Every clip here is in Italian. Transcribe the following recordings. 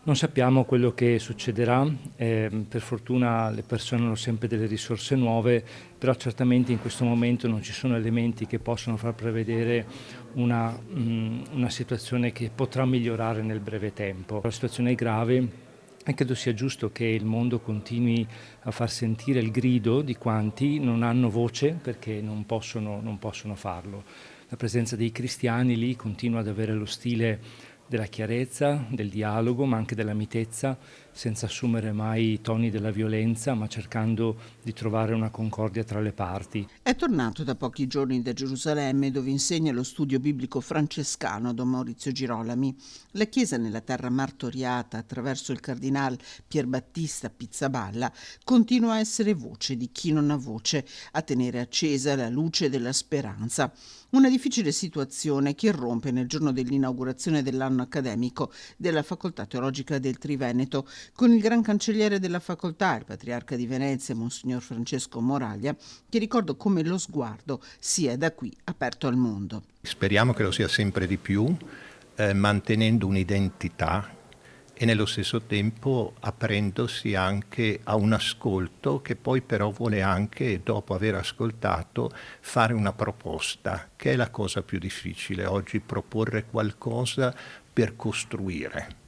Non sappiamo quello che succederà, per fortuna le persone hanno sempre delle risorse nuove, però certamente in questo momento non ci sono elementi che possono far prevedere una situazione che potrà migliorare nel breve tempo. La situazione è grave e credo sia giusto che il mondo continui a far sentire il grido di quanti non hanno voce perché non possono farlo. La presenza dei cristiani lì continua ad avere lo stile della chiarezza, del dialogo, ma anche della mitezza, senza assumere mai i toni della violenza, ma cercando di trovare una concordia tra le parti. È tornato da pochi giorni da Gerusalemme, dove insegna lo studio biblico francescano Don Maurizio Girolami. La Chiesa nella terra martoriata attraverso il cardinal Pierbattista Pizzaballa continua a essere voce di chi non ha voce, a tenere accesa la luce della speranza. Una difficile situazione che irrompe nel giorno dell'inaugurazione dell'anno accademico della Facoltà Teologica del Triveneto, con il gran cancelliere della facoltà, il patriarca di Venezia, Monsignor Francesco Moraglia, che ricorda come lo sguardo sia da qui aperto al mondo. Speriamo che lo sia sempre di più, mantenendo un'identità e nello stesso tempo aprendosi anche a un ascolto che poi però vuole anche, dopo aver ascoltato, fare una proposta, che è la cosa più difficile oggi, proporre qualcosa per costruire.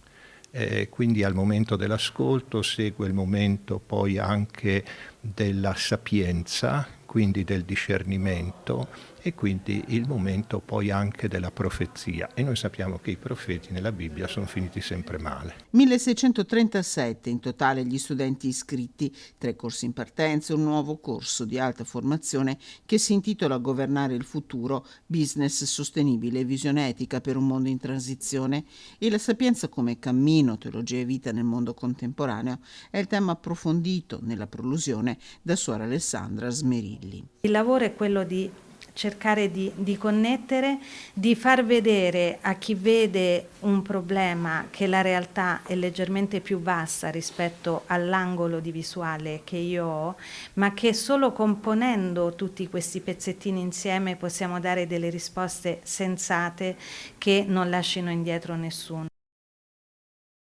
Quindi al momento dell'ascolto segue il momento poi anche della sapienza, quindi del discernimento e quindi il momento poi anche della profezia. E noi sappiamo che i profeti nella Bibbia sono finiti sempre male. 1637 in totale gli studenti iscritti, 3 corsi in partenza e un nuovo corso di alta formazione che si intitola Governare il futuro, business sostenibile e visione etica per un mondo in transizione. E la sapienza come cammino, teologia e vita nel mondo contemporaneo è il tema approfondito nella prolusione da Suor Alessandra Smerilli. Il lavoro è quello di cercare di connettere, di far vedere a chi vede un problema che la realtà è leggermente più vasta rispetto all'angolo di visuale che io ho, ma che solo componendo tutti questi pezzettini insieme possiamo dare delle risposte sensate che non lasciano indietro nessuno.